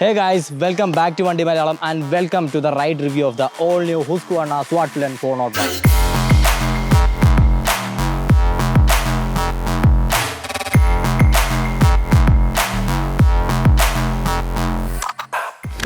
Hey guys, welcome back to Vandi Malayalam and welcome to the ride review of the all new Husqvarna Swartland 401.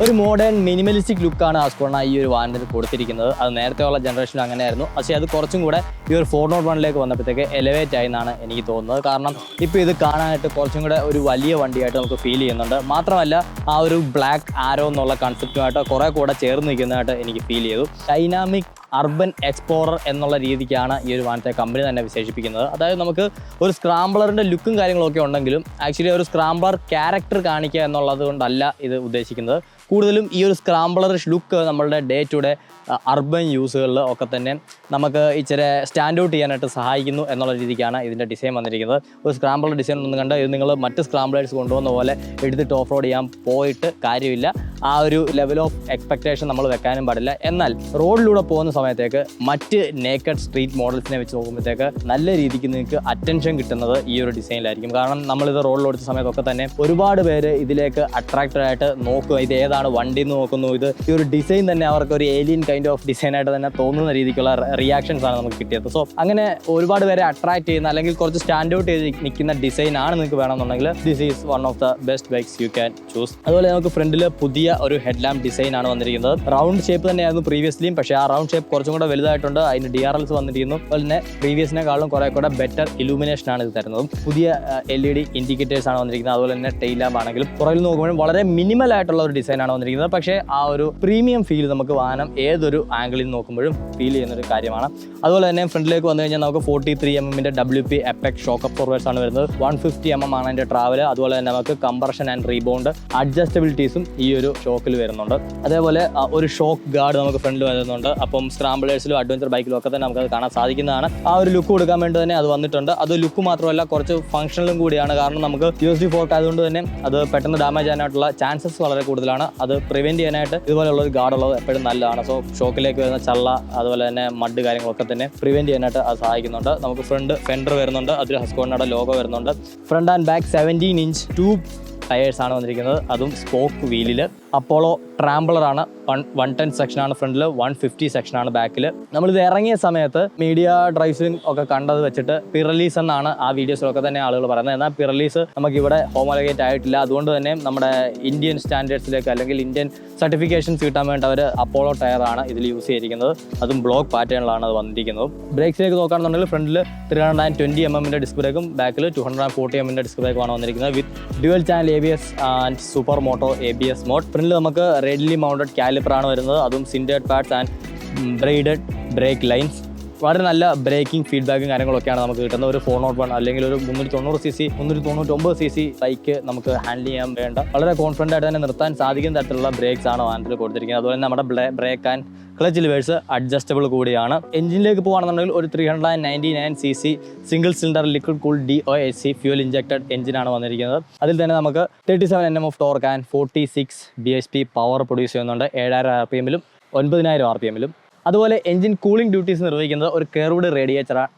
ഒരു modern minimalistic ലുക്കാണ് ഹസ്ക്വാർണ ഈ ഒരു വാഹനത്തിന് കൊടുത്തിരിക്കുന്നത്. അത് നേരത്തെയുള്ള ജനറേഷൻ അങ്ങനെയായിരുന്നു. പക്ഷേ അത് കുറച്ചും കൂടെ ഈ ഒരു 401 വന്നപ്പോഴത്തേക്ക് എലവേറ്റ് ആയി എന്നാണ് എനിക്ക് തോന്നുന്നത്. കാരണം ഇപ്പോൾ ഇത് കാണാനായിട്ട് കുറച്ചും കൂടെ ഒരു വലിയ വണ്ടിയായിട്ട് നമുക്ക് ഫീൽ ചെയ്യുന്നുണ്ട്. മാത്രമല്ല ആ ഒരു ബ്ലാക്ക് ആരോ എന്നുള്ള കൺസെപ്റ്റുമായിട്ട് കുറേ കൂടെ ചേർന്ന് നിൽക്കുന്നതായിട്ട് എനിക്ക് ഫീൽ ചെയ്തു. ഡൈനാമിക് അർബൻ എക്സ്പ്ലോറർ എന്നുള്ള രീതിക്കാണ് ഈ ഒരു വാഹനത്തെ കമ്പനി തന്നെ വിശേഷിപ്പിക്കുന്നത്. അതായത് നമുക്ക് ഒരു സ്ക്രാംബ്ലറിൻ്റെ ലുക്കും കാര്യങ്ങളൊക്കെ ഉണ്ടെങ്കിലും ആക്ച്വലി ഒരു സ്ക്രാംബ്ലർ ക്യാരക്ടർ കാണിക്കുക എന്നുള്ളത് കൊണ്ടല്ല ഇത് ഉദ്ദേശിക്കുന്നത്. കൂടുതലും ഈ ഒരു സ്ക്രാംബ്ലറിഷ് ലുക്ക് നമ്മളുടെ ഡേ ടു ഡേ അർബൻ യൂസുകളിൽ ഒക്കെ തന്നെ നമുക്ക് ഇച്ചിരി സ്റ്റാൻഡ് ഔട്ട് ചെയ്യാനായിട്ട് സഹായിക്കുന്നു എന്നുള്ള രീതിക്കാണ് ഇതിൻ്റെ ഡിസൈൻ വന്നിരിക്കുന്നത്. ഒരു സ്ക്രാംബ്ലർ ഡിസൈൻ ഒന്നും കണ്ട് ഇത് നിങ്ങൾ മറ്റ് സ്ക്രാംബ്ലേഴ്സ് കൊണ്ടുവന്ന പോലെ എടുത്തിട്ട് ഓഫ് റോഡ് ചെയ്യാൻ പോയിട്ട് കാര്യമില്ല. ആ ഒരു ലെവൽ ഓഫ് എക്സ്പെക്റ്റേഷൻ നമ്മൾ വെക്കാനും പാടില്ല. എന്നാൽ റോഡിലൂടെ പോകുന്ന സമയത്തേക്ക് മറ്റ് നേക്കഡ് സ്ട്രീറ്റ് മോഡൽസിനെ വെച്ച് നോക്കുമ്പോഴത്തേക്ക് നല്ല രീതിക്ക് നിങ്ങൾക്ക് അറ്റൻഷൻ കിട്ടുന്നത് ഈ ഒരു ഡിസൈനിലായിരിക്കും. കാരണം നമ്മളിത് റോഡിലോടുത്ത സമയത്തൊക്കെ തന്നെ ഒരുപാട് പേര് ഇതിലേക്ക് അട്രാക്റ്റഡ് ആയിട്ട് നോക്കുക, ഇത് ഏതാണ് വണ്ടി എന്ന് നോക്കുന്നു. ഇത് ഈ ഒരു ഡിസൈൻ തന്നെ അവർക്ക് ഒരു ഏലിയൻ കൈൻഡ് ഓഫ് ഡിസൈനായിട്ട് തന്നെ തോന്നുന്ന രീതിക്കുള്ള റിയാക്ഷൻസ് ആണ് നമുക്ക് കിട്ടിയത്. സോ അങ്ങനെ ഒരുപാട് പേരെ അട്രാക്ട് ചെയ്യുന്ന അല്ലെങ്കിൽ കുറച്ച് സ്റ്റാൻഡ് ഔട്ട് ചെയ്ത് നിൽക്കുന്ന ഡിസൈൻ ആണ് നിങ്ങൾക്ക് വേണമെന്നുണ്ടെങ്കിൽ this is one of the best bikes you can choose. അതുപോലെ നമുക്ക് ഫ്രണ്ടിൽ പുതിയ ഒരു ഹെഡ് ലാമ്പ് ഡിസൈൻ ആണ് വന്നിരിക്കുന്നത്. റൗണ്ട് ഷേപ്പ് തന്നെയായിരുന്നു പ്രീവിയസ്ലിയും, പക്ഷേ ആ റൗണ്ട് ഷേപ്പ് കുറച്ചും കൂടെ വലുതായിട്ടുണ്ട്. അതിന് DRLs വന്നിരിക്കുന്നു. അതുപോലെ തന്നെ പ്രീവിയസിനെക്കാളും കുറേ കൂടെ ബെറ്റർ ഇലൂമിനേഷൻ ആണ് ഇത് തരുന്നതും. പുതിയ LED ഇൻഡിക്കേറ്റേഴ്സ് ആണ് വന്നിരിക്കുന്നത്. അതുപോലെ തന്നെ ടെയിൽ ലാമ്പ് ആണെങ്കിലും പുറകിൽ നോക്കുമ്പോഴും വളരെ മിനിമൽ ആയിട്ടുള്ള ഒരു ഡിസൈൻ ആണ് വന്നിരിക്കുന്നത്. പക്ഷേ ആ ഒരു പ്രീമിയം ഫീൽ നമുക്ക് വാഹനം ഏതൊരു ആംഗിളിൽ നോക്കുമ്പോഴും ഫീൽ ചെയ്യുന്ന ഒരു കാര്യമാണ്. അതുപോലെ തന്നെ ഫ്രണ്ടിലേക്ക് വന്നു കഴിഞ്ഞാൽ നമുക്ക് 43 mm WP എപ്പെക് ഷോക്ക് അബ്സോർവേഴ്സ് ആണ് വരുന്നത്. 150 mm ആണ് അതിൻ്റെ ട്രാവൽ. അതുപോലെ തന്നെ നമുക്ക് കംപ്രഷൻ ആൻഡ് റീബൗണ്ട് അഡ്ജസ്റ്റബിലിറ്റീസും ഈ ഒരു ഷോക്കിൽ വരുന്നുണ്ട്. അതേപോലെ ഒരു ഷോക്ക് ഗാർഡ് നമുക്ക് ഫ്രണ്ടിൽ വരുന്നുണ്ട്. അപ്പം സ്ക്രാംബ്ലേഴ്സിലും അഡ്വഞ്ചർ ബൈക്കിലും ഒക്കെ തന്നെ നമുക്കത് കാണാൻ സാധിക്കുന്നതാണ്. ആ ഒരു ലുക്ക് കൊടുക്കാൻ വേണ്ടി തന്നെ അത് വന്നിട്ടുണ്ട്. അത് ലുക്ക് മാത്രമല്ല കുറച്ച് ഫംഗ്ഷനിലും കൂടിയാണ്. കാരണം നമുക്ക് USB ഫോർക്ക് ആയതുകൊണ്ട് തന്നെ അത് പെട്ടെന്ന് ഡാമേജ് ചെയ്യാനായിട്ടുള്ള ചാൻസസ് വളരെ കൂടുതലാണ്. അത് പ്രിവെൻറ്റ് ചെയ്യാനായിട്ട് ഇതുപോലെയുള്ള ഒരു ഗാർഡ് ഉള്ളത് എപ്പോഴും നല്ലതാണ്. സോ ഷോക്കിലേക്ക് വരുന്ന ചള്ള അതുപോലെ തന്നെ മഡ് കാര്യങ്ങളൊക്കെ തന്നെ പ്രിവെൻറ്റ് ചെയ്യാനായിട്ട് അത് സഹായിക്കുന്നുണ്ട്. നമുക്ക് ഫ്രണ്ട് ഫെൻഡർ വരുന്നുണ്ട്. അതിൽ ഹസ്ക്വാർണയുടെ ലോഗോ വരുന്നുണ്ട്. Front and back 17 inch tube tyres ആണ് വന്നിരിക്കുന്നത്. അതും സ്പോക്ക് വീലിൽ. അപ്പോളോ ട്രാംബ്ലറാണ്. 110 സെക്ഷനാണ് ഫ്രണ്ടിൽ, 150 സെക്ഷനാണ് ബാക്കിൽ. നമ്മളിത് ഇറങ്ങിയ സമയത്ത് മീഡിയ ഡ്രൈവ്സിലും ഒക്കെ കണ്ടത് വെച്ചിട്ട് പിറലീസ് എന്നാണ് ആ വീഡിയോസിലൊക്കെ തന്നെ ആളുകൾ പറയുന്നത്. എന്നാൽ പിറലീസ് നമുക്കിവിടെ ഹോമോളഗേറ്റ് ആയിട്ടില്ല. അതുകൊണ്ട് തന്നെ നമ്മുടെ ഇന്ത്യൻ സ്റ്റാൻഡേർഡ്സിലേക്ക് അല്ലെങ്കിൽ ഇന്ത്യൻ സർട്ടിഫിക്കേഷൻസ് കിട്ടാൻ വേണ്ടി അവർ അപ്പോളോ ടയറാണ് ഇതിൽ യൂസ് ചെയ്തിരിക്കുന്നത്. അതും ബ്ലോക്ക് പാറ്റേണിലാണ് അത് വന്നിരിക്കുന്നത്. ബ്രേക്സിലേക്ക് നോക്കുകയാണെന്നുണ്ടെങ്കിൽ ഫ്രണ്ടിൽ 320 mm ഡിസ്ക് ബ്രേക്കും ബാക്കിൽ 240 mm ഡിസ്ക് ബ്രേക്കുമാണ് വന്നിരിക്കുന്നത്. With dual channel ABS and super moto ABS mode. ഫ്രണ്ടിൽ നമുക്ക് റേഡിയലി മൗണ്ടഡ് കാലിപ്പറാണ് വരുന്നത്. അതും sintered pads and braided brake lines. വളരെ നല്ല ബ്രേക്കിംഗ് ഫീഡ്ബാക്കും കാര്യങ്ങളൊക്കെയാണ് നമുക്ക് കിട്ടുന്നത്. ഒരു 401 അല്ലെങ്കിൽ ഒരു 390cc 399cc ബൈക്ക് നമുക്ക് ഹാൻഡിൽ ചെയ്യാൻ വേണ്ട വളരെ കോൺഫിഡൻ്റ് ആയിട്ട് തന്നെ നിർത്താൻ സാധിക്കുന്ന തരത്തിലുള്ള ബ്രേക്സ് ആണ് വാഹനത്തിൽ കൊടുത്തിരിക്കുന്നത്. അതുപോലെ തന്നെ നമ്മുടെ brake and clutch levers adjustable കൂടിയാണ്. എഞ്ചിനിലേക്ക് പോകുകയാണെന്നുണ്ടെങ്കിൽ ഒരു 399cc single cylinder liquid cool DOHC fuel injected എഞ്ചിനാണ് വന്നിരിക്കുന്നത്. അതിൽ തന്നെ നമുക്ക് 37 Nm of torque and 46 bhp power produce ചെയ്യുന്നുണ്ട്. 7000 RPM-ലും 9000 RPM-ലും. അതുപോലെ എഞ്ചിൻ കൂളിംഗ് ഡ്യൂട്ടീസ് നിർവഹിക്കുന്നത് ഒരു കെർവ്ഡ് റേഡിയേറ്ററാണ്.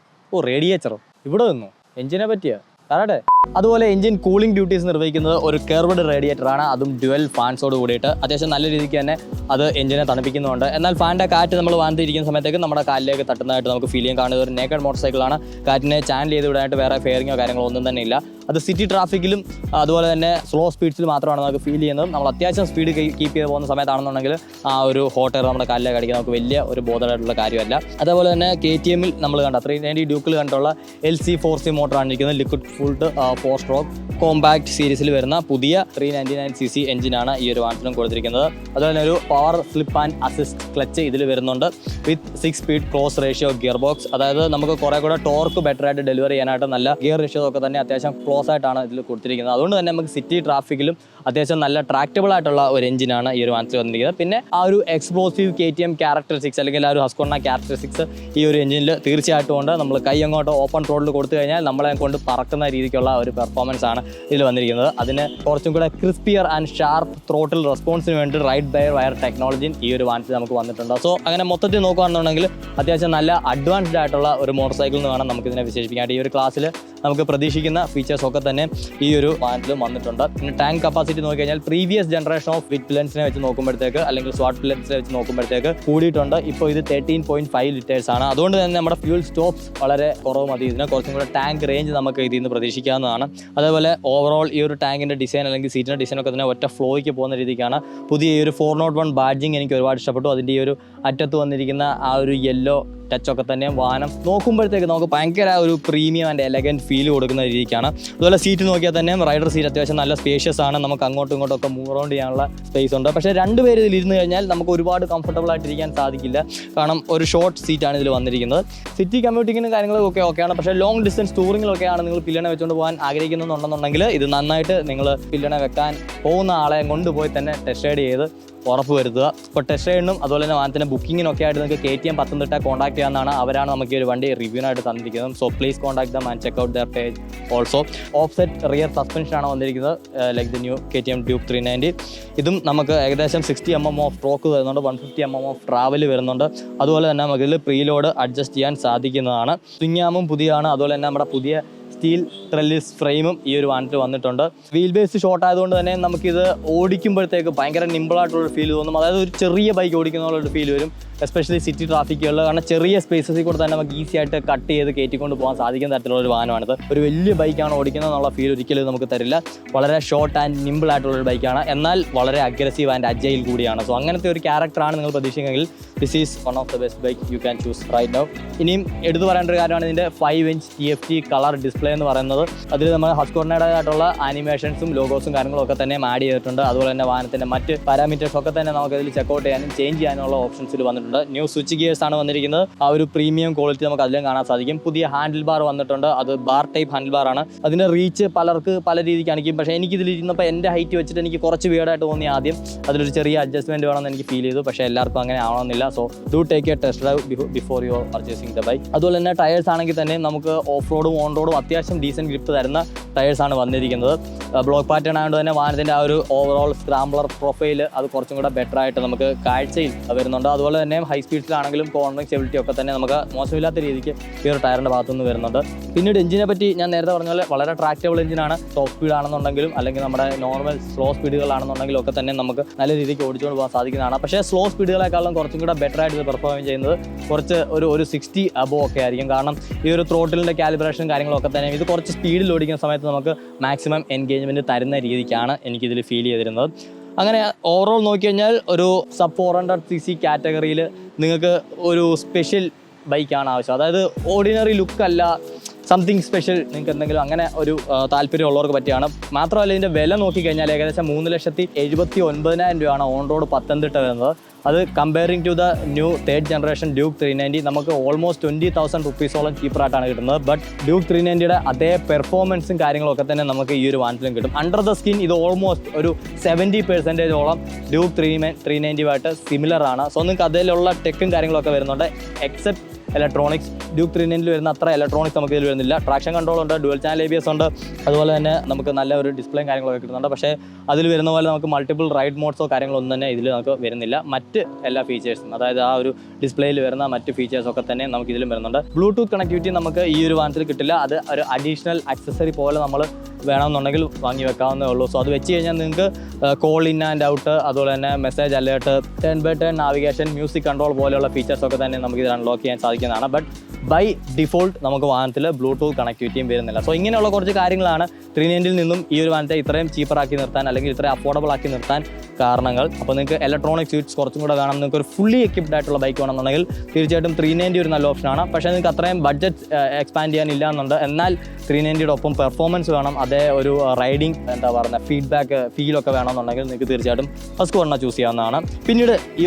റേഡിയേറ്ററോ ഇവിടെ നിന്നു എഞ്ചിനെ പറ്റിയ പറയട്ടെ. അതുപോലെ എഞ്ചിൻ കൂളിംഗ് ഡ്യൂട്ടീസ് നിർവഹിക്കുന്നത് ഒരു കെർവ്ഡ് റേഡിയേറ്ററാണ്. അതും ഡ്യുവൽ ഫാൻസോട് കൂടിയിട്ട് അത്യാവശ്യം നല്ല രീതിക്ക് തന്നെ അത് എഞ്ചിനെ തണുപ്പിക്കുന്നുണ്ട്. എന്നാൽ ഫാനിൻ്റെ കാറ്റ് നമ്മൾ വാങ്ങിയിരിക്കുന്ന സമയത്തേക്ക് നമ്മുടെ കാലിലേക്ക് തട്ടുന്നതായിട്ട് നമുക്ക് ഫീൽ ചെയ്യാൻ കാണുന്നത് ഒരു നേക്കഡ് മോട്ടോർ സൈക്കിളാണ്. കാറ്റിനെ ചാനൽ ചെയ്ത് വിടാനായിട്ട് വേറെ ഫെയറിങ്ങോ കാര്യങ്ങളോ ഒന്നും തന്നെ ഇല്ല. അത് സിറ്റി ട്രാഫിക്കിലും അതുപോലെ തന്നെ സ്ലോ സ്പീഡ്സിൽ മാത്രമാണ് നമുക്ക് ഫീൽ ചെയ്യുന്നത്. നമ്മൾ അത്യാവശ്യം സ്പീഡ് കീപ്പ് ചെയ്ത് പോകുന്ന സമയത്താണെന്നുണ്ടെങ്കിൽ ആ ഒരു ഹോട്ട് എയർ നമ്മുടെ കാലിലേക്ക് അടിക്കാൻ നമുക്ക് വലിയ ഒരു ബോധമായിട്ടുള്ള കാര്യമല്ല. അതേപോലെ തന്നെ KTM-ൽ നമ്മൾ കണ്ട 390 ഡ്യൂക്കിൽ കണ്ടുള്ള LC4C മോട്ടറാണ് ഇരിക്കുന്നത്. ലിക്വിഡ് ഫുൾഡ് 4 സ്ട്രോക്ക് കോമ്പാക്ട് സീരീസിൽ വരുന്ന പുതിയ 399cc എഞ്ചിനാണ് ഈ ഒരു വാഹനത്തിലും കൊടുത്തിരിക്കുന്നത്. അതുപോലെ തന്നെ ഒരു power slip and assist clutch ഇതിൽ വരുന്നുണ്ട്. വിത്ത് 6 speed close ratio gear box. അതായത് നമുക്ക് കുറേ കൂടെ ടോർക്ക് ബെറ്റർ ആയിട്ട് ഡെലിവറി ചെയ്യാനായിട്ട് നല്ല ഗിയർ റേഷ്യോ ഒക്കെ തന്നെ അത്യാവശ്യം ക്ലോസ് ആയിട്ടാണ് ഇതിൽ കൊടുത്തിരിക്കുന്നത്. അതുകൊണ്ട് തന്നെ നമുക്ക് സിറ്റി ട്രാഫിക്കിലും അത്യാവശ്യം നല്ല ട്രാക്റ്റബിൾ ആയിട്ടുള്ള ഒരു എഞ്ചിനാണ് ഈ ഒരു വാഹനത്തിൽ വന്നിരിക്കുന്നത്. പിന്നെ ആ ഒരു എക്സ്പ്ലോസീവ് KTM ക്യാരക്ടറിസ്റ്റിക്സ് അല്ലെങ്കിൽ ആ ഒരു ഹസ്ക്വാർണ ക്യാരക്ടറിസ്റ്റിക്സ് ഈ ഒരു എഞ്ചിനിൽ തീർച്ചയായിട്ടും ഉണ്ട്. നമ്മൾ കൈ അങ്ങോട്ട് ഓപ്പൺ റോഡിൽ കൊടുത്തു കഴിഞ്ഞാൽ നമ്മളെ കൊണ്ട് പറക്കുന്ന രീതിക്കുള്ള ഒരു പെർഫോമൻസ് ആണ് ഇതിൽ വന്നിരിക്കുന്നത്. അതിന് കുറച്ചും കൂടെ ക്രിസ്പിയർ ആൻഡ് ഷാർപ്പ് ത്രോട്ടിൽ റെസ്പോൺസിന് വേണ്ടി റൈറ്റ് ബൈ വയർ ടെക്നോളജിയും ഈ ഒരു വാഹനത്തിൽ നമുക്ക് വന്നിട്ടുണ്ട്. സോ അങ്ങനെ മൊത്തത്തിൽ നോക്കുകയാണെന്നുണ്ടെങ്കിൽ അത്യാവശ്യം നല്ല അഡ്വാൻസ്ഡ് ആയിട്ടുള്ള ഒരു മോട്ടോർ സൈക്കിൾ എന്ന് വേണം നമുക്കിതിനെ വിശേഷിപ്പിക്കാനായിട്ട്. ഈ ഒരു ക്ലാസ്സിൽ നമുക്ക് പ്രതീക്ഷിക്കുന്ന ഫീച്ചേഴ്സ് ഒക്കെ തന്നെ ഈ ഒരു വാഹനത്തിലും വന്നിട്ടുണ്ട്. പിന്നെ ടാങ്ക് കപ്പാസിറ്റി നോക്കിക്കഴിഞ്ഞാൽ പ്രീവിയസ് ജനറേഷൻ ഓഫ് വിറ്റ് പില്ലൻസിനെ വെച്ച് നോക്കുമ്പോഴത്തേക്ക് അല്ലെങ്കിൽ സ്വാട്ട് പില്ലൻസിനെ വെച്ച് നോക്കുമ്പോഴത്തേക്ക് കൂടിയിട്ടുണ്ട്. ഇപ്പോൾ ഇത് 13.5 ലിറ്റേഴ്സ് ആണ്. അതുകൊണ്ട് തന്നെ നമ്മുടെ ഫ്യൂൽ സ്റ്റോപ്സ് വളരെ കുറവ് മതി. ഇതിനെ കുറച്ചും കൂടെ ടാങ്ക് റേഞ്ച് നമുക്ക് ഇതിൽ നിന്ന് പ്രതീക്ഷിക്കാവുന്നതാണ്. അതേപോലെ ഓവറോൾ ഈ ഒരു ടാങ്കിൻ്റെ ഡിസൈൻ അല്ലെങ്കിൽ സീറ്റിൻ്റെ ഡിസൈൻ ഒക്കെ തന്നെ ഒറ്റ ഫ്ലോയ്ക്ക് പോകുന്ന രീതിക്കാണ്. പുതിയ ഈ ഒരു 401 ബാഡ്ജിങ് എനിക്ക് ഒരുപാട് ഇഷ്ടപ്പെട്ടു. അതിൻ്റെ ഈ ഒരു അറ്റത്ത് വന്നിരിക്കുന്ന ആ ഒരു യെല്ലോ ടച്ചൊക്കെ തന്നെ വാഹനം നോക്കുമ്പോഴത്തേക്ക് നമുക്ക് ഭയങ്കര ഒരു പ്രീമിയം ആൻഡ് എലഗൻറ്റ് ഫീൽ കൊടുക്കുന്ന രീതിക്കാണ്. അതുപോലെ സീറ്റ് നോക്കിയാൽ തന്നെ റൈഡർ സീറ്റ് അത്യാവശ്യം നല്ല സ്പേഷ്യസ് ആണ്. നമുക്ക് അങ്ങോട്ടും ഇങ്ങോട്ടും ഒക്കെ മൂവ് റൗണ്ട് ചെയ്യാനുള്ള സ്പേസ് ഉണ്ട്. പക്ഷേ രണ്ടുപേര് ഇതിൽ ഇരുന്ന് കഴിഞ്ഞാൽ നമുക്ക് ഒരുപാട് കംഫർട്ടബിൾ ആയിട്ടിരിക്കാൻ സാധിക്കില്ല. കാരണം ഒരു ഷോർട്ട് സീറ്റാണ് ഇതിൽ വന്നിരിക്കുന്നത്. സിറ്റി കമ്മ്യൂട്ടിങ്ങിനും കാര്യങ്ങളൊക്കെ ഓക്കെയാണ്. പക്ഷേ ലോങ് ഡിസ്റ്റൻസ് ടൂറിങ്ങിലൊക്കെയാണ് നിങ്ങൾ പില്ലണ വെച്ചുകൊണ്ട് പോകാൻ ആഗ്രഹിക്കുന്നുണ്ടെന്നുണ്ടെങ്കിൽ ഇത് നന്നായിട്ട് നിങ്ങൾ പില്ലണ വെക്കാൻ പോകുന്ന ആളെ കൊണ്ടുപോയി തന്നെ ടെസ്റ്റ് റൈഡ് ചെയ്ത് ഉറപ്പ് വരുത്തുക. ഇപ്പോൾ ടെസ്റ്റ് റൈഡിനും അതുപോലെ തന്നെ വാഹനത്തിൻ്റെ ബുക്കിങ്ങിനൊക്കെ ആയിട്ട് നിങ്ങൾക്ക് KTM പത്തനംതിട്ട കോൺടാക്ട് ചെയ്യാവുന്നതാണ്. അവരാണ് നമുക്ക് ഈ ഒരു വണ്ടി റിവ്യൂവിനായിട്ട് തന്നിരിക്കുന്നത്. So please contact them and check out their page. Also offset rear സസ്പെൻഷനാണ് വന്നിരിക്കുന്നത്, like the new KTM Duke 390. ഇതും നമുക്ക് ഏകദേശം 60 mm ഓഫ് സ്ട്രോക്ക് വരുന്നുണ്ട്, 150 mm ഓഫ് ട്രാവൽ വരുന്നുണ്ട്. അതുപോലെ തന്നെ നമുക്ക് ഇതിൽ പ്രീലോഡ് അഡ്ജസ്റ്റ് ചെയ്യാൻ സാധിക്കുന്നതാണ്. സ്വിംഗ് പുതിയതാണ്. അതുപോലെ തന്നെ നമ്മുടെ പുതിയ സ്റ്റീൽ ട്രെല്ലിസ് ഫ്രെയിമും ഈ ഒരു വാഹനത്തിൽ വന്നിട്ടുണ്ട്. വീൽ ബേസ് ഷോർട്ട് ആയതുകൊണ്ട് തന്നെ നമുക്കിത് ഓടിക്കുമ്പോഴത്തേക്ക് ഭയങ്കര നിമ്പിളായിട്ടുള്ളൊരു ഫീൽ തോന്നും. അതായത് ഒരു ചെറിയ ബൈക്ക് ഓടിക്കുന്നുള്ളൊരു ഫീൽ വരും, എസ്പെഷ്യലി സിറ്റി ട്രാഫിക്കുകളിൽ. കാരണം ചെറിയ സ്പേസസിൽ കൂടെ തന്നെ നമുക്ക് ഈസി ആയിട്ട് കട്ട് ചെയ്ത് കയറ്റിക്കൊണ്ട് പോകാൻ സാധിക്കുന്ന തരത്തിലുള്ള ഒരു വാഹനമാണിത്. ഒരു വലിയ ബൈക്കാണ് ഓടിക്കുന്നത് എന്നുള്ള ഫീൽ ഒരിക്കലും നമുക്ക് തരില്ല. വളരെ ഷോർട്ട് ആൻഡ് നിമ്പിൾ ആയിട്ടുള്ളൊരു ബൈക്കാണ്, എന്നാൽ വളരെ അഗ്രസീവ് ആൻഡ് അജൈൽ കൂടിയാണ്. സോ അങ്ങനത്തെ ഒരു ക്യാരക്ടറാണ് നിങ്ങൾ പ്രതീക്ഷിക്കുന്നതെങ്കിൽ this is one of the best bike you can choose right now. ഇനിയും എടുത്തു പറയേണ്ട ഒരു കാര്യമാണ് ഇതിൻ്റെ 5-inch TFT കളർ ഡിസ്പ്ലേ എന്ന് പറയുന്നത്. അതിൽ നമ്മൾ ഹസ്കോർണയുടേതായിട്ടുള്ള ആനിമേഷൻസും ലോഗോസും കാര്യങ്ങളൊക്കെ തന്നെ ആഡ് ചെയ്തിട്ടുണ്ട്. അതുപോലെ തന്നെ വാഹനത്തിൻ്റെ മറ്റ് പാരാമീറ്റേഴ്സ് ഒക്കെ തന്നെ നമുക്ക് ഇതിൽ ചെക്കൗട്ട് ചെയ്യാനും ചേഞ്ച് ചെയ്യാനുള്ള ഓപ്ഷൻസിൽ വന്നിട്ടുണ്ട്. ന്യൂ സ്വിച്ച് ഗിയേഴ്സ് ആണ് വന്നിരിക്കുന്നത്. ആ ഒരു പ്രീമിയം ക്വാളിറ്റി നമുക്ക് അതിലും കാണാൻ സാധിക്കും. പുതിയ ഹാൻഡിൽ ബാർ വന്നിട്ടുണ്ട്. അത് ബാർ ടൈപ്പ് ഹാൻഡിൽ ബാർ ആണ്. അതിൻ്റെ റീച്ച് പലർക്ക് പല രീതിക്ക് കാണിക്കും. പക്ഷേ എനിക്കിതിലിരുന്നപ്പോൾ എൻ്റെ ഹൈറ്റ് വെച്ചിട്ട് എനിക്ക് കുറച്ച് വീടായിട്ട് തോന്നി. ആദ്യം അതിലൊരു ചെറിയ അഡ്ജസ്റ്റ്മെൻറ്റ് വേണമെന്ന് എനിക്ക് ഫീൽ ചെയ്തു. പക്ഷേ എല്ലാവർക്കും അങ്ങനെ ആവണമെന്നില്ല. So do take A test drive before you are purchasing the bike. അതുപോലെ തന്നെ ടയേഴ്സ് ആണെങ്കിൽ തന്നെ നമുക്ക് ഓഫ് റോഡും ഓൺ റോഡും അത്യാവശ്യം ഡീസൻറ്റ് ഗ്രിപ്പ് തരുന്ന ടയേഴ്സാണ് വന്നിരിക്കുന്നത്. ബ്ലോക്ക് പാറ്റേൺ ആയതുകൊണ്ട് തന്നെ വാഹനത്തിൻ്റെ ആ ഒരു ഓവറോൾ സ്ക്രാംബ്ലർ പ്രൊഫൈൽ അത് കുറച്ചും കൂടെ ബെറ്റർ ആയിട്ട് നമുക്ക് കാഴ്ചയിൽ വരുന്നുണ്ട്. അതുപോലെ തന്നെ ഹൈ സ്പീഡ്സിലാണെങ്കിലും കോർണറിംഗ് സ്റ്റെബിലിറ്റി ഒക്കെ തന്നെ നമുക്ക് മോശമില്ലാത്ത രീതിക്ക് ഈ ഒരു ടയറിൻ്റെ ഭാഗത്തുനിന്ന് വരുന്നുണ്ട്. പിന്നീട് എഞ്ചിനെ പറ്റി ഞാൻ നേരത്തെ പറഞ്ഞ പോലെ വളരെ ട്രാക്റ്റബിൾ എഞ്ചിനാണ്. ടോപ്പ് സ്പീഡ് ആണെന്നുണ്ടെങ്കിലും അല്ലെങ്കിൽ നമ്മുടെ നോർമൽ സ്ലോ സ്പീഡുകളാണെന്നുണ്ടെങ്കിലും ഒക്കെ തന്നെ നമുക്ക് നല്ല രീതിക്ക് ഓടിച്ചുകൊണ്ട് പോകാൻ സാധിക്കുന്നതാണ്. പക്ഷേ സ്ലോ സ്പീഡുകളെക്കാളും കുറച്ചും കൂടെ ബെറ്റർ ആയിട്ട് ഇത് പെർഫോം ചെയ്യുന്നത് കുറച്ച് ഒരു 60 അബോ ഒക്കെ ആയിരിക്കും. കാരണം ഈ ഒരു ത്രോട്ടിലിൻ്റെ കാലിബ്രേഷൻ കാര്യങ്ങളൊക്കെ തന്നെ ഇത് കുറച്ച് സ്പീഡിൽ ഓടിക്കുന്ന സമയത്ത് നമുക്ക് മാക്സിമം എൻഗേജ്മെൻറ്റ് തരുന്ന രീതിക്കാണ് എനിക്കിതിൽ ഫീൽ ചെയ്തിരുന്നത്. അങ്ങനെ ഓവറോൾ നോക്കിക്കഴിഞ്ഞാൽ ഒരു സബ് 400cc കാറ്റഗറിയിൽ നിങ്ങൾക്ക് ഒരു സ്പെഷ്യൽ ബൈക്കാണ് ആവശ്യം. അതായത് ഓർഡിനറി ലുക്കല്ല, സംതിങ് സ്പെഷ്യൽ നിങ്ങൾക്ക് എന്തെങ്കിലും അങ്ങനെ ഒരു താല്പര്യമുള്ളവർക്ക് പറ്റിയാണ്. മാത്രമല്ല ഇതിൻ്റെ വില നോക്കിക്കഴിഞ്ഞാൽ ഏകദേശം 3,79,000 രൂപയാണ് ഓൺ റോഡ് പത്തനംതിട്ട വരുന്നത്. അത് comparing to the new 3rd generation Duke 390 നമുക്ക് ഓൾമോസ്റ്റ് 20,000 റുപ്പീസോളം ചീപ്പറായിട്ടാണ് കിട്ടുന്നത്. ബട്ട് Duke 390യുടെ അതേ പെർഫോമൻസും കാര്യങ്ങളൊക്കെ തന്നെ നമുക്ക് ഈ ഒരു വാഹനത്തിലും കിട്ടും. അണ്ടർ ദ സ്കിൻ ഇത് ഓൾമോസ്റ്റ് ഒരു 70% Duke 390 സിമിലർ ആണ്. സോ നിങ്ങൾക്ക് അതിലുള്ള ടെക്കും കാര്യങ്ങളൊക്കെ വരുന്നുണ്ട്. എക്സെപ്റ്റ് ഇലക്ട്രോണിക്സ് Duke 390 വരുന്ന അത്ര ഇലക്ട്രോണിക്സ് നമുക്ക് ഇതിൽ വരുന്നില്ല. ട്രാക്ഷൻ കൺട്രോൾ ഉണ്ട്, ഡുവൽ ചാനൽ ABS ഉണ്ട്. അതുപോലെ തന്നെ നമുക്ക് നല്ല ഒരു ഡിസ്പ്ലേയും കാര്യങ്ങളൊക്കെ കിട്ടുന്നുണ്ട്. പക്ഷേ അതിൽ വരുന്ന പോലെ നമുക്ക് മൾട്ടിപ്പിൾ റൈഡ് മോഡ്സോ കാര്യങ്ങളൊന്നും തന്നെ ഇതിൽ നമുക്ക് വരുന്നില്ല. മറ്റ് എല്ലാ ഫീച്ചേഴ്സും അതായത് ആ ഒരു ഡിസ്പ്ലേയിൽ വരുന്ന മറ്റ് ഫീച്ചേഴ്സൊക്കെ തന്നെ നമുക്ക് ഇതിലും വരുന്നുണ്ട്. ബ്ലൂടൂത്ത് കണക്ടിവിറ്റി നമുക്ക് ഈ ഒരു വാഹനത്തിൽ കിട്ടില്ല. അത് ഒരു അഡീഷണൽ ആക്സസറി പോലെ നമ്മൾ വേണമെന്നുണ്ടെങ്കിൽ വാങ്ങി വെക്കാവുന്നേ ഉള്ളൂ. സോ അത് വെച്ച് കഴിഞ്ഞാൽ നിങ്ങൾക്ക് കോൾ ഇൻ ആൻഡ് ഔട്ട്, അതുപോലെ തന്നെ message alert, 10x10 navigation, music control പോലെയുള്ള ഫീച്ചേഴ്സൊക്കെ തന്നെ നമുക്ക് ഇത് അൺലോക്ക് ചെയ്യാൻ സാധിക്കുന്നതാണ്. ബട്ട് ബൈ ഡിഫോൾട്ട് നമുക്ക് വാഹനത്തിൽ ബ്ലൂടൂത്ത് കണക്ടിവിറ്റിയും വരുന്നില്ല. സോ ഇങ്ങനെയുള്ള കുറച്ച് കാര്യങ്ങളാണ് 390ൽ നിന്നും ഈ ഒരു വാഹനത്തെ ഇത്രയും ചീപ്പറാക്കി നിർത്താൻ അല്ലെങ്കിൽ ഇത്രയും അഫോർഡബിൾ ആക്കി നിർത്താൻ കാരണങ്ങൾ. അപ്പോൾ നിങ്ങൾക്ക് ഇലക്ട്രോണിക് സ്വീറ്റ്സ് കുറച്ചും കൂടെ വേണം, നിങ്ങൾക്ക് ഒരു ഫുള്ളി എക്വിപ്ഡ് ആയിട്ടുള്ള ബൈക്ക് വേണമെന്നുണ്ടെങ്കിൽ തീർച്ചയായിട്ടും 390 ഒരു നല്ല ഓപ്ഷനാണ്. പക്ഷേ നിങ്ങൾക്ക് അത്രയും ബഡ്ജറ്റ് എക്സ്പാൻഡ് ചെയ്യാനില്ല എന്നുണ്ട്. എന്നാൽ 390യുടെ ഒപ്പം പെർഫോമൻസ് വേണം, അതേ ഒരു റൈഡിങ് എന്താ പറയുക ഫീഡ്ബാക്ക് ഫീലൊക്കെ വേണമെന്നുണ്ടെങ്കിൽ നിങ്ങൾക്ക് തീർച്ചയായിട്ടും ഹസ്കോർണ ചൂസ് ചെയ്യാവുന്നതാണ്. പിന്നീട് ഈ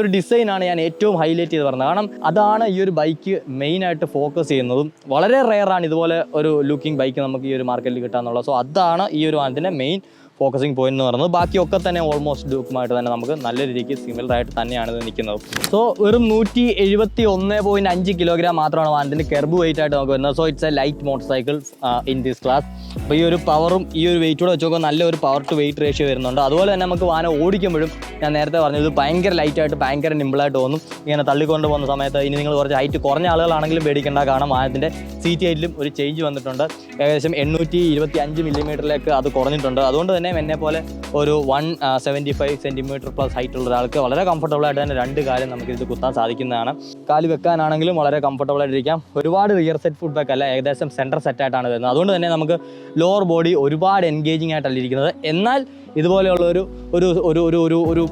ഒരു ഡിസൈനാണ് ഞാൻ ഏറ്റവും ഹൈലൈറ്റ് ചെയ്ത് പറഞ്ഞത്. കാരണം അതാണ് ഈ ഒരു ബൈക്ക് മെയിനായിട്ട് ഫോക്കസ് ചെയ്യുന്നതും. വളരെ റെയറാണ് ഇതുപോലെ ഒരു ലുക്കിംഗ് ബൈക്ക് നമുക്ക് ഈ ഒരു മാർക്കറ്റിൽ കിട്ടാന്നുള്ളത്. സോ അതാണ് ഈ ഒരു വാഹനത്തിൻ്റെ മെയിൻ ഫോക്കസിങ് പോയിന്റ് എന്ന് പറയുന്നത്. ബാക്കിയൊക്കെ തന്നെ ഓൾമോസ്റ്റ് ഡ്യൂക്കുമായിട്ട് തന്നെ നമുക്ക് നല്ല രീതിക്ക് സിമിലർ ആയിട്ട് തന്നെയാണ് ഇത് നിൽക്കുന്നത്. സോ വെറും 171.5 കിലോഗ്രാം മാത്രമാണ് വാഹനത്തിൻ്റെ കെർബ് വെയിറ്റ് ആയിട്ട് നമുക്ക് വരുന്നത്. So it's A light motor cycle in this class. അപ്പോൾ ഈ ഒരു പവറും ഈ ഒരു വെയിറ്റോടെ വെച്ച് നോക്കുമ്പോൾ നല്ലൊരു പവർ ടു വെയിറ്റ് റേഷ്യോ വരുന്നുണ്ട്. അതുപോലെ തന്നെ നമുക്ക് വാഹനം ഓടിക്കുമ്പോഴും ഞാൻ നേരത്തെ പറഞ്ഞു ഇത് ഭയങ്കര ലൈറ്റായിട്ട് ഭയങ്കര നിമ്പിളായിട്ട് തോന്നും. ഇങ്ങനെ തള്ളിക്കൊണ്ട് പോകുന്ന സമയത്ത് ഇനി നിങ്ങൾ കുറച്ച് ഹൈറ്റ് കുറഞ്ഞ ആളുകളാണെങ്കിലും പേടിക്കേണ്ട, കാരണം വാഹനത്തിൻ്റെ സീറ്റ് ഹൈറ്റിലും ഒരു ചേഞ്ച് വന്നിട്ടുണ്ട്. ഏകദേശം 825 മില്ലിമീറ്ററിലേക്ക് അത് കുറഞ്ഞിട്ടുണ്ട്. അതുകൊണ്ട് തന്നെ എന്നെ പോലെ ഒരു 175 സെൻറ്റിമീറ്റർ പ്ലസ് ഹൈറ്റുള്ള ഒരാൾക്ക് വളരെ കംഫർട്ടബിളായിട്ട് തന്നെ രണ്ട് കാലം നമുക്കിത് കുത്താൻ സാധിക്കുന്നതാണ്. കാല് വെക്കാനാണെങ്കിലും വളരെ കംഫർട്ടബിളായിട്ടിരിക്കാം. ഒരുപാട് റിയർ സെറ്റ് ഫുഡ് ബാക്ക് അല്ല, ഏകദേശം സെൻറ്റർ സെറ്റായിട്ടാണ് വരുന്നത്. അതുകൊണ്ട് തന്നെ നമുക്ക് ലോവർ ബോഡി ഒരുപാട് എൻഗേജിങ് ആയിട്ടല്ല ഇരിക്കുന്നത്. എന്നാൽ ഇതുപോലെയുള്ള ഒരു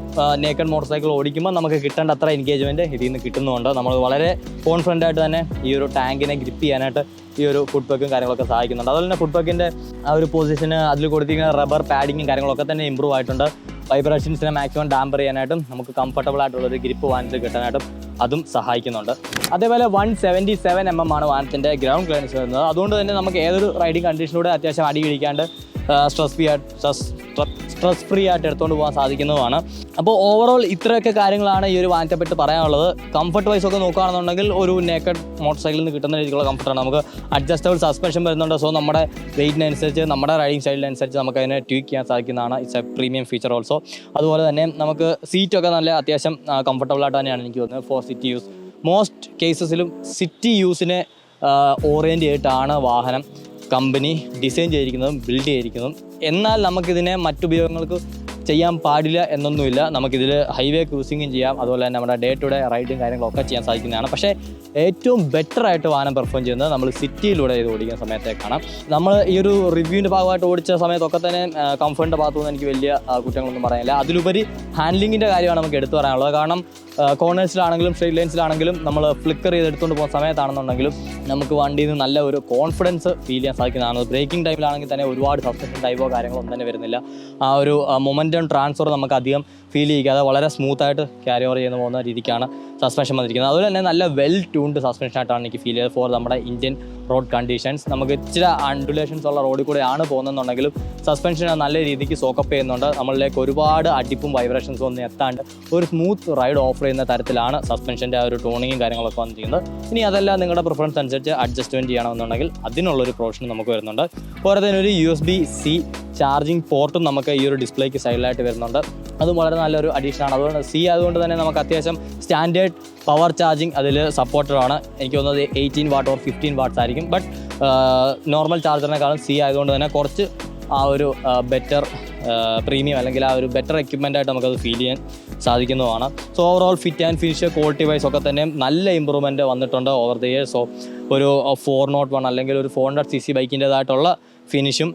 നേക്കഡ് മോട്ടോർ സൈക്കിൾ ഓടിക്കുമ്പോൾ നമുക്ക് കിട്ടേണ്ട അത്ര എൻഗേജ്മെൻറ്റ് ഇതിൽ നിന്ന് കിട്ടുന്നുണ്ട്. നമ്മൾ വളരെ കോൺഫിഡൻ്റ് ആയിട്ട് തന്നെ ഈ ഒരു ടാങ്കിനെ ഗ്രിപ്പ് ചെയ്യാനായിട്ട് ഈ ഒരു ഫുഡ് പാക്കും കാര്യങ്ങളൊക്കെ സഹായിക്കുന്നുണ്ട്. അതുപോലെ തന്നെ ഫുഡ് പാക്കിൻ്റെ ആ ഒരു പൊസിഷന് അതിൽ കൊടുത്തിരിക്കുന്ന റബ്ബർ പാഡിങ്ങും കാര്യങ്ങളൊക്കെ തന്നെ ഇമ്പ്രൂവ് ആയിട്ടുണ്ട്. വൈബ്രേഷൻസിനെ മാക്സിമം ഡാമ്പർ ചെയ്യാനായിട്ടും നമുക്ക് കംഫർട്ടബിൾ ആയിട്ടുള്ളൊരു ഗ്രിപ്പ് വാഹനത്തിൽ കിട്ടാനായിട്ടും അതും സഹായിക്കുന്നുണ്ട്. അതേപോലെ 177 mm ആണ് വാഹനത്തിൻ്റെ ഗ്രൗണ്ട് ക്ലിയറൻസ് വരുന്നത്. അതുകൊണ്ട് തന്നെ നമുക്ക് ഏതൊരു റൈഡിങ് കണ്ടീഷനിലൂടെ അത്യാവശ്യം അടി പിടിക്കാണ്ട് സ്ട്രെസ് ഫ്രീ ആയിട്ട് എടുത്തുകൊണ്ട് പോകാൻ സാധിക്കുന്നതുമാണ്. അപ്പോൾ ഓവറോൾ ഇത്രയൊക്കെ കാര്യങ്ങളാണ് ഈ ഒരു വാഹനത്തെ പറ്റി പറയാനുള്ളത്. കംഫർട്ട് വൈസ് ഒക്കെ നോക്കുകയാണെന്നുണ്ടെങ്കിൽ ഒരു നേക്കഡ് മോട്ടോർ സൈക്കിളിൽ നിന്ന് കിട്ടുന്ന രീതിയിലുള്ള കംഫർട്ടാണ്. നമുക്ക് അഡ്ജസ്റ്റബിൾ സസ്പെൻഷൻ വരുന്നുണ്ട്. സോ നമ്മുടെ വെയിറ്റിനനുസരിച്ച് നമ്മുടെ റൈഡിങ് സ്റ്റൈലിനനുസരിച്ച് നമുക്ക് അതിനെ ട്വീക്ക് ചെയ്യാൻ സാധിക്കുന്നതാണ്. It's A premium feature also. അതുപോലെ തന്നെ നമുക്ക് സീറ്റൊക്കെ നല്ല അത്യാവശ്യം കംഫർട്ടബിളായിട്ട് തന്നെയാണ് എനിക്ക് തോന്നുന്നത് ഫോർ സിറ്റി യൂസ്. മോസ്റ്റ് കേസസിലും സിറ്റി യൂസിനെ ഓറിയൻറ്റ് ചെയ്തിട്ടാണ് വാഹനം കമ്പനി ഡിസൈൻ ചെയ്തിരിക്കുന്നതും ബിൽഡ് ചെയ്തിരിക്കുന്നതും. എന്നാൽ നമുക്കിതിനെ മറ്റുപയോഗങ്ങൾക്ക് ചെയ്യാൻ പാടില്ല എന്നൊന്നുമില്ല. നമുക്കിതിൽ ഹൈവേ ക്രൂസിങ്ങും ചെയ്യാം, അതുപോലെ തന്നെ നമ്മുടെ ഡേ ടു ഡേ റൈഡും കാര്യങ്ങളൊക്കെ ചെയ്യാൻ സാധിക്കുന്നതാണ്. പക്ഷേ ഏറ്റവും ബെറ്ററായിട്ട് വാഹനം പെർഫോം ചെയ്യുന്നത് നമ്മൾ സിറ്റിയിലൂടെ ഇത് ഓടിക്കുന്ന സമയത്തേക്കാണ്. നമ്മൾ ഈ ഒരു റിവ്യൂവിൻ്റെ ഭാഗമായിട്ട് ഓടിച്ച സമയത്തൊക്കെ തന്നെ കംഫർട്ടിൻ്റെ ഭാഗത്തുനിന്ന് എനിക്ക് വലിയ കുറ്റങ്ങളൊന്നും പറയാനില്ല. അതിലുപരി ഹാൻഡ്ലിങ്ങിൻ്റെ കാര്യമാണ് നമുക്ക് എടുത്തു പറയാനുള്ളത്. കാരണം കോർണേഴ്സിലാണെങ്കിലും സ്ട്രെയിറ്റ് ലൈൻസിലാണെങ്കിലും നമ്മൾ ഫ്ലിക്കർ ചെയ്ത് എടുത്തുകൊണ്ട് പോകുന്ന സമയത്താണെന്നുണ്ടെങ്കിലും നമുക്ക് വണ്ടിയിൽ നിന്ന് നല്ല ഒരു കോൺഫിഡൻസ് ഫീൽ ചെയ്യാൻ സാധിക്കുന്നതാണ്. ബ്രേക്കിംഗ് ടൈമിലാണെങ്കിൽ തന്നെ ഒരുപാട് സസ്പെൻഷൻ ടൈപ്പോ കാര്യങ്ങളോ ഒന്നും തന്നെ വരുന്നില്ല. ആ ഒരു മൊമെൻറ്റം ട്രാൻസ്ഫർ നമുക്ക് അധികം ഫീൽ ചെയ്യാതെ വളരെ സ്മൂത്തായിട്ട് ക്യാരി ഓവർ ചെയ്യുന്ന പോകുന്ന രീതിക്കാണ് സസ്പെൻഷൻ വന്നിരിക്കുന്നത്. അതുപോലെ തന്നെ നല്ല വെൽ ട്യൂൺഡ് സസ്പെൻഷൻ ആയിട്ടാണ് എനിക്ക് ഫീൽ ചെയ്തത് ഫോർ നമ്മുടെ ഇന്ത്യൻ റോഡ് കണ്ടീഷൻസ്. നമുക്ക് ഇച്ചിരി അൺഡുലേഷൻസ് ഉള്ള റോഡിൽ കൂടെയാണ് പോകുന്നതെന്നുണ്ടെങ്കിലും സസ്പെൻഷൻ നല്ല രീതിക്ക് സോക്കപ്പ് ചെയ്യുന്നുണ്ട്. നമ്മളിലേക്ക് ഒരുപാട് അടിപ്പും വൈബ്രേഷൻസും ഒന്നും എത്താണ്ട് ഒരു സ്മൂത്ത് റൈഡ് ഓഫർ ചെയ്യുന്ന തരത്തിലാണ് സസ്പെൻഷൻ്റെ ആ ഒരു ടോണിങ്ങും കാര്യങ്ങളൊക്കെ വന്നിരിക്കുന്നത്. ഇനി അതല്ല നിങ്ങളുടെ പ്രിഫറൻസ് അനുസരിച്ച് അഡ്ജസ്റ്റ്മെൻറ്റ് ചെയ്യണമെന്നുണ്ടെങ്കിൽ അതിനുള്ളൊരു പ്രൊവിഷൻ നമുക്ക് വരുന്നുണ്ട്. പോരാതെ ഒരു USB-C ചാർജിങ് പോർട്ടും നമുക്ക് ഈ ഒരു ഡിസ്പ്ലേക്ക് സൈഡിലായിട്ട് വരുന്നുണ്ട്. അതും വളരെ നല്ലൊരു അഡീഷനാണ്. അതുകൊണ്ട് C ആയതുകൊണ്ട് തന്നെ നമുക്ക് അത്യാവശ്യം സ്റ്റാൻഡേർഡ് പവർ ചാർജിങ് അതിൽ സപ്പോർട്ടഡ് ആണ്. എനിക്ക് തോന്നുന്നത് 18 വാട്ട് ഓർ 15 വാട്ട്സ് ആയിരിക്കും. ബട്ട് നോർമൽ ചാർജറിനേക്കാളും C ആയതുകൊണ്ട് തന്നെ കുറച്ച് ആ ഒരു ബെറ്റർ പ്രീമിയം അല്ലെങ്കിൽ ആ ഒരു ബെറ്റർ എക്യുപ്മെൻ്റ് ആയിട്ട് നമുക്കത് ഫീൽ ചെയ്യാൻ സാധിക്കുന്നതാണ്. So overall fit and finish quality wise ഒക്കെ തന്നെ നല്ല ഇമ്പ്രൂവ്മെൻറ്റ് വന്നിട്ടുണ്ട് ഓവർ ദ ഇയേഴ്സ്. സോ ഒരു 401 അല്ലെങ്കിൽ ഒരു 400cc ബൈക്കിൻ്റേതായിട്ടുള്ള ഫിനിഷും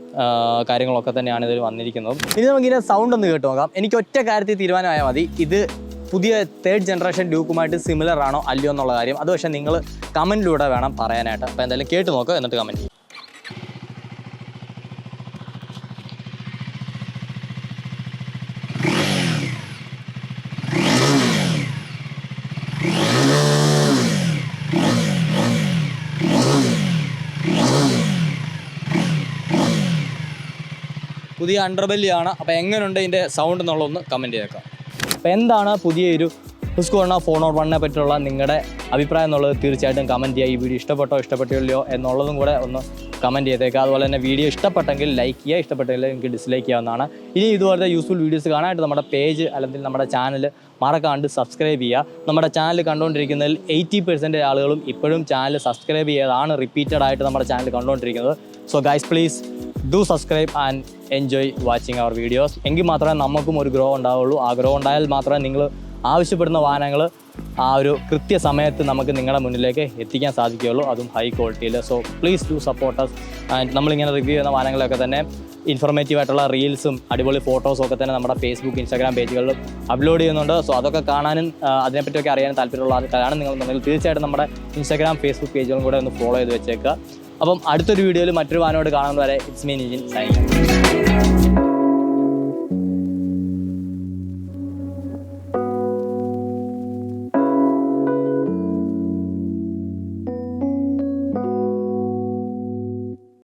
കാര്യങ്ങളൊക്കെ തന്നെയാണ് ഇതിൽ വന്നിരിക്കുന്നത്. ഇനി നമുക്കിതിൻ്റെ സൗണ്ട് ഒന്ന് കേട്ട് നോക്കാം. എനിക്ക് ഒറ്റ കാര്യത്തിൽ തീരുമാനമായാൽ മതി, ഇത് പുതിയ 3rd ജനറേഷൻ ഡ്യൂക്കുമായിട്ട് സിമിലർ ആണോ അല്ലയോ എന്നുള്ള കാര്യം. അത് പക്ഷേ നിങ്ങൾ കമൻറ്റിലൂടെ വേണം പറയാനായിട്ട്. അപ്പോൾ എന്തായാലും കേട്ട് നോക്കുക, എന്നിട്ട് കമൻറ്റ് ചെയ്യും. പുതിയ അണ്ടർബെല്ലിയാണ്. അപ്പോൾ എങ്ങനെയുണ്ട് ഇതിൻ്റെ സൗണ്ട് എന്നുള്ളതൊന്ന് കമൻറ്റ് ചെയ്തേക്കാം. അപ്പോൾ എന്താണ് പുതിയ ഒരു ഹുസ്ക്വർണ 401 പറ്റിയുള്ള നിങ്ങളുടെ അഭിപ്രായം എന്നുള്ളത് തീർച്ചയായിട്ടും കമൻറ്റ് ചെയ്യുക. ഈ വീഡിയോ ഇഷ്ടപ്പെട്ടില്ലയോ എന്നുള്ളതും കൂടെ ഒന്ന് കമൻറ്റ് ചെയ്തേക്കുക. അതുപോലെ തന്നെ വീഡിയോ ഇഷ്ടപ്പെട്ടെങ്കിൽ ലൈക്ക് ചെയ്യുക, ഇഷ്ടപ്പെട്ടില്ല നിങ്ങൾക്ക് ഡിസ്ലൈക്ക് ചെയ്യാവുന്നതാണ്. ഇനി ഇതുപോലത്തെ യൂസ്ഫുൾ വീഡിയോസ് കാണാനായിട്ട് നമ്മുടെ പേജ് അല്ലെങ്കിൽ നമ്മുടെ ചാനൽ മറക്കാണ്ട് സബ്സ്ക്രൈബ് ചെയ്യുക. നമ്മുടെ ചാനൽ കണ്ടുകൊണ്ടിരിക്കുന്നതിൽ 80% ആളുകളും ഇപ്പോഴും ചാനൽ സബ്സ്ക്രൈബ് ചെയ്തതാണ് റിപ്പീറ്റഡ് ആയിട്ട് നമ്മുടെ ചാനൽ കണ്ടുകൊണ്ടിരിക്കുന്നത്. So guys please do subscribe and enjoy watching our videos. എങ്കിൽ മാത്രമേ നമുക്കും ഒരു ഗ്രോ ഉണ്ടാവുള്ളൂ. ആ ഗ്രോ ഉണ്ടായാൽ മാത്രമേ നിങ്ങൾ ആവശ്യപ്പെടുന്ന വാഹനങ്ങൾ ആ ഒരു കൃത്യസമയത്ത് നമുക്ക് നിങ്ങളുടെ മുന്നിലേക്ക് എത്തിക്കാൻ സാധിക്കുകയുള്ളൂ, അതും ഹൈ ക്വാളിറ്റിയിൽ. So please do support us. And നമ്മളിങ്ങനെ റിവ്യൂ ചെയ്യുന്ന വാഹനങ്ങളൊക്കെ തന്നെ ഇൻഫോർമേറ്റീവ് ആയിട്ടുള്ള റീൽസും അടിപൊളി ഫോട്ടോസും ഒക്കെ തന്നെ നമ്മുടെ ഫേസ്ബുക്ക്, ഇൻസ്റ്റാഗ്രാം പേജുകളിലും അപ്ലോഡ് ചെയ്യുന്നുണ്ട്. സോ അതൊക്കെ കാണാനും അതിനെപ്പറ്റിയൊക്കെ അറിയാനും താല്പര്യമുള്ള ആൾക്കാരാണ് നിങ്ങളുണ്ടെങ്കിൽ തീർച്ചയായിട്ടും നമ്മുടെ ഇൻസ്റ്റാഗ്രാം, ഫേസ്ബുക്ക് പേജുകളും കൂടെ ഒന്ന് ഫോളോ ചെയ്ത് വെച്ചേക്കുക. അപ്പം അടുത്തൊരു വീഡിയോയിൽ മറ്റൊരു വാഹനോട് കാണുന്നവരെ ഇറ്റ്സ് മീ നിജിൻ സൈനിങ്.